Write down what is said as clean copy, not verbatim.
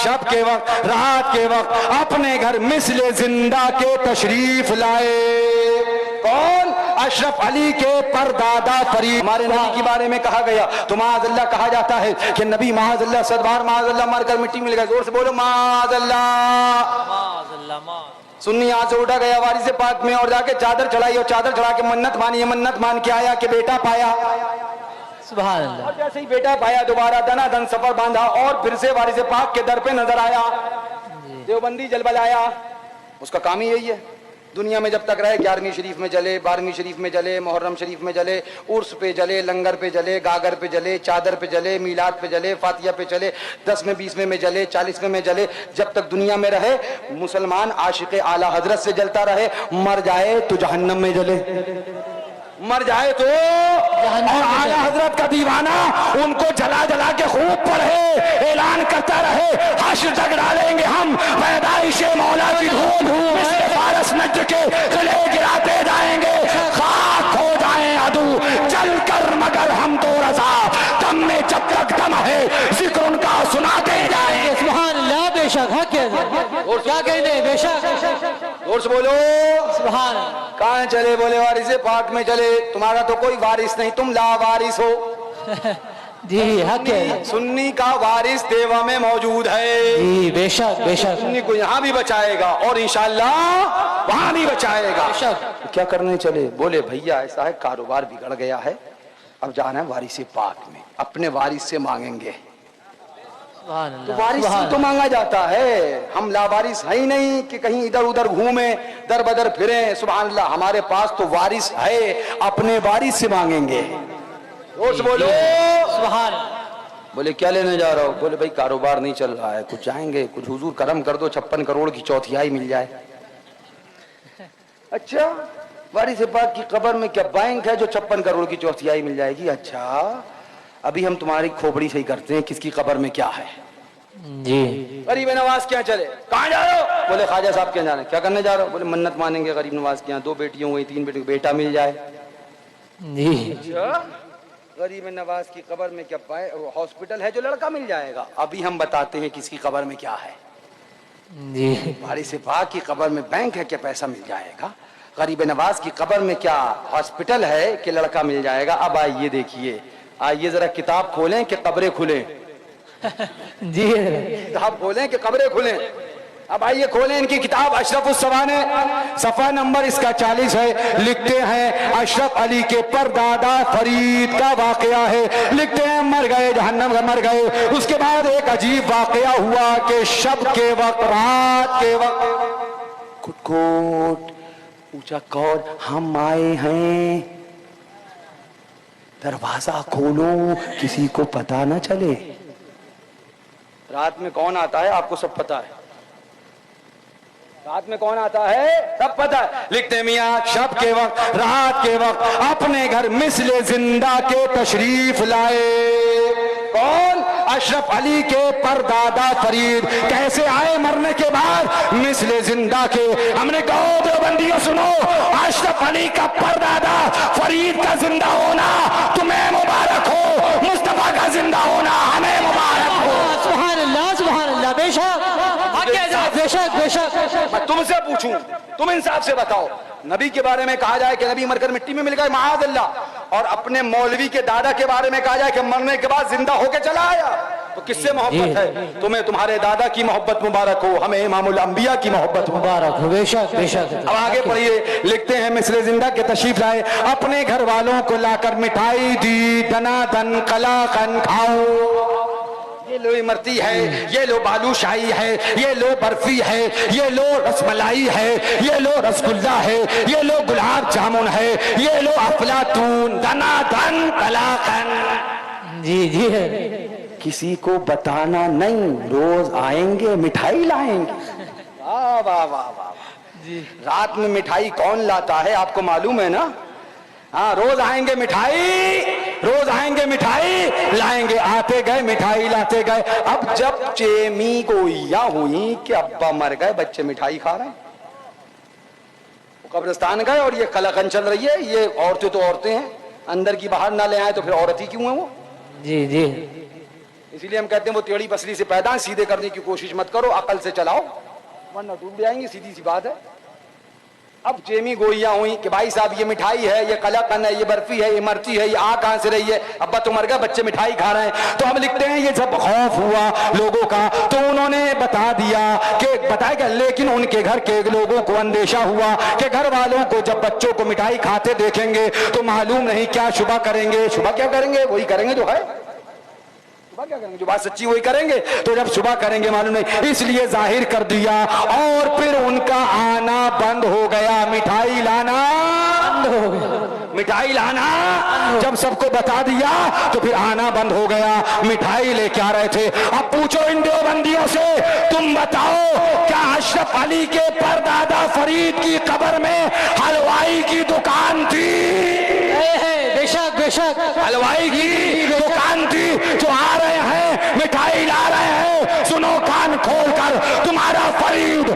شب کے وقت رات کے وقت اپنے گھر مثل زندہ کے تشریف لائے. کون؟ اشرف علی کے پردادا فرید. ہمارے نبی کے بارے میں کہا گیا تو معاذ اللہ کہا جاتا ہے کہ نبی معاذ اللہ صدبار معاذ اللہ مر کر مٹی میں لگا. زور سے بولو معاذ اللہ. معاذ اللہ. سنی یہاں سے اٹھا گیا وارث پاک میں اور جا کے چادر چڑھائی اور چادر چڑھا کے منت مانی. منت مان کے آیا کہ بیٹا پایا. سبحان اللہ. اور جیسے ہی بیٹا پایا دوبارہ دنا دن سفر باندھا اور پھر سے وارث پاک کے در پہ نظر آیا. دیوبندی جلبل آیا. اس کا کام ہی یہی ہے دنیا میں جب تک رہے. 11ویں شریف میں جلے, 12ویں شریف میں جلے, محرم شریف میں جلے, عرس پہ جلے, لنگر پہ جلے, گاگر پہ جلے, چادر پہ جلے, میلاد پہ جلے, فاتحہ پہ جلے, 10ویں 20ویں میں جلے, 40ویں میں جلے. جب تک دنیا میں رہے مسلمان عاشق اعلیٰ حضرت سے جلتا رہے. مر جائے تو جہنم میں جلے, مر جائے تو اور اعلیٰ حضرت کا دیوانہ ان کو جلا جلا کے خوب پڑھے, اعلان کرتا رہے حشر تک ڈالیں گے ہم پیدائش مولا کی دھوم. فارس نجد کے گلے گراتے جائیں گے, خاک ہو جائیں عدو چل کر مگر ہم تو رضا. دم میں جب تک دم ہے ذکر ان کا سناتے جائیں گے. سبحان اللہ. بے شک حق ہے. اور کیا کہتے ہیں؟ بے شک. اور سے بولو سبحان اللہ. کہاں چلے؟ بولے وارث پاک میں چلے. تمہارا تو کوئی وارث نہیں, تم لا وارث ہو. جی حق ہے. سنی کا وارث دیوا میں موجود ہے. جی بے شک بے شک. سنی کو یہاں بھی بچائے گا اور انشاءاللہ وہاں بھی بچائے گا. کیا کرنے چلے؟ بولے بھیا ایسا ہے کاروبار بگڑ گیا ہے, اب جانا ہے وارث پاک میں, اپنے وارث سے مانگیں گے. تو وارث سے تو مانگا جاتا ہے, ہم لاوارث ہیں ہی نہیں کہ کہیں ادھر ادھر گھومیں در بدر پھریں. سبحان اللہ, ہمارے پاس تو وارث ہے, اپنے وارث سے مانگیں گے. روز بولو سبحان. بولے کیا لینے جا رہا ہو؟ بولے بھائی کاروبار نہیں چل رہا ہے, کچھ جائیں گے, کچھ حضور کرم کر دو 56 کروڑ کی چوتھائی مل جائے. اچھا وارث پاک کی قبر میں کیا بینک ہے جو 56 کروڑ کی چوتھائی مل جائے گی؟ اچھا ابھی ہم تمہاری کھوپڑی صحیح کرتے ہیں, کس کی قبر میں کیا ہے. جی غریب نواز کیا چلے؟ کہاں جا رہے ہو؟ بولے خواجہ صاحب کیا جانا ہے. کیا کرنے جا رہے ہو؟ بولے منت مانیں گے غریب نواز کے یہاں, 2 بیٹیوں ہوئی, 3 بیٹے, بیٹا مل جائے. جی غریب نواز کی قبر میں کیا پائے؟ ہاسپٹل ہے جو لڑکا مل جائے گا. ابھی ہم بتاتے ہیں کس کی قبر میں کیا ہے. جی وارث پاک کی قبر میں بینک ہے, کیا پیسہ مل جائے گا. غریب نواز کی قبر میں کیا ہاسپٹل ہے کہ لڑکا مل جائے گا. اب آئیے دیکھیے, آئیے ذرا کتاب کھولیں کہ قبریں کھلیں. جی کتاب کھولیں کہ قبریں کھلیں. اب آئیے کھولیں ان کی کتاب. اشرف السوانے صفحہ نمبر اس کا 40 ہے. لکھتے ہیں اشرف علی کے پردادا فرید کا واقعہ ہے. لکھتے ہیں مر گئے, جہنم میں مر گئے. اس کے بعد ایک عجیب واقعہ ہوا کہ شب کے وقت, رات کے وقت کھٹ کھٹ پوچھا کون؟ ہم آئے ہیں, دروازہ کھولو کسی کو پتا نہ چلے. رات میں کون آتا ہے آپ کو سب پتا ہے. رات میں کون آتا ہے سب پتا ہے. لکھتے میاں شب کے وقت رات کے وقت اپنے گھر مثل زندہ کے تشریف لائے. کون؟ اشرف علی کے پردادا فرید. کیسے آئے مرنے کے بعد؟ مثل زندہ کے. ہم نے کہا دیوبندیوں سنو, اشرف علی کا پردادا فرید کا زندہ ہونا تمہیں مبارک ہو, مصطفیٰ کا زندہ ہونا ہمیں مبارک ہو. سبحان اللہ سبحان اللہ. بے شک بے شک بے شک. میں تم سے پوچھوں, تم انصاف سے بتاؤ, نبی کے بارے میں کہا جائے کہ نبی مر کر مٹی میں مل گئے معاذ اللہ, اور اپنے مولوی کے دادا کے بارے میں کہا جائے کہ مرنے کے بعد زندہ ہو کے چلا آیا, تو کس سے محبت ہے؟ تمہیں تمہارے دادا کی محبت مبارک ہو, ہمیں امام الانبیاء کی محبت مبارک ہو. بے شک بے شک. اب آگے پڑھیے. لکھتے ہیں مثل زندہ کے تشریف لائے, اپنے گھر والوں کو لا کر مٹھائی دی, دنا دن قلاقن کھاؤ. یہ لو امرتی ہے, یہ لو بالو شاہی ہے, یہ لو برفی ہے, یہ لو رس ملائی ہے, یہ لو رس گلہ ہے, یہ لو گلاب جامن ہے, یہ لو افلاطون, دنا دن قلاقن. جی جی کسی کو بتانا نہیں, روز آئیں گے مٹھائی لائیں گے. واہ واہ واہ واہ. رات میں مٹھائی کون لاتا ہے آپ کو معلوم ہے نا. ہاں روز آئیں گے مٹھائی, روز آئیں گے مٹھائی لائیں گے. آتے گئے مٹھائی لاتے گئے. اب جب چیمی گوئیاں ہوئی کہ ابا مر گئے, بچے مٹھائی کھا رہے ہیں, وہ قبرستان گئے اور یہ قلاقن چل رہی ہے. یہ عورتیں تو عورتیں ہیں, اندر کی باہر نہ لے آئے تو پھر عورت ہی کیوں ہیں وہ. جی جی اسی لیے ہم کہتے ہیں وہ ٹیڑھی پسلی سے پیدا ہیں, سیدھے کرنے کی کوشش مت کرو, عقل سے چلاؤ ورنہ ڈوب جائیں گے, سیدھی سی بات ہے. اب چیمی گوئیاں ہوئی کہ بھائی صاحب یہ مٹھائی ہے, یہ قلاقند ہے, یہ برفی ہے, یہ مرچی ہے, یہ آ کہاں سے رہی ہے, ابا تو مر گیا, بچے مٹھائی کھا رہے ہیں. تو ہم لکھتے ہیں یہ جب خوف ہوا لوگوں کا تو انہوں نے بتا دیا کہ بتایا گیا, لیکن ان کے گھر کے لوگوں کو اندیشہ ہوا کہ گھر والوں کو جب بچوں کو مٹھائی کھاتے دیکھیں گے تو معلوم نہیں کیا شبہ کریں گے. شبہ کیا کریں گے؟ وہی کریں گے جو ہے, کیا کریں گے جو بات سچی وہی کریں گے. تو جب صبح کریں گے معلوم نہیں, اس لیے ظاہر کر دیا اور پھر ان کا آنا بند ہو گیا, مٹھائی لانا بند ہو گیا. مٹھائی لانا جب سب کو بتا دیا تو پھر آنا بند ہو گیا, مٹھائی لے کے آ رہے تھے. اب پوچھو ان دیوبندیوں سے, تم بتاؤ کیا اشرف علی کے پردادا فرید کی قبر میں حلوائی کی دکان تھی؟ بے شک بے شک, حلوائی کی دکان تھی. جو آ رہے ہیں مٹھائی لا رہے ہیں, سنو کان کھول کر, تمہارا فرید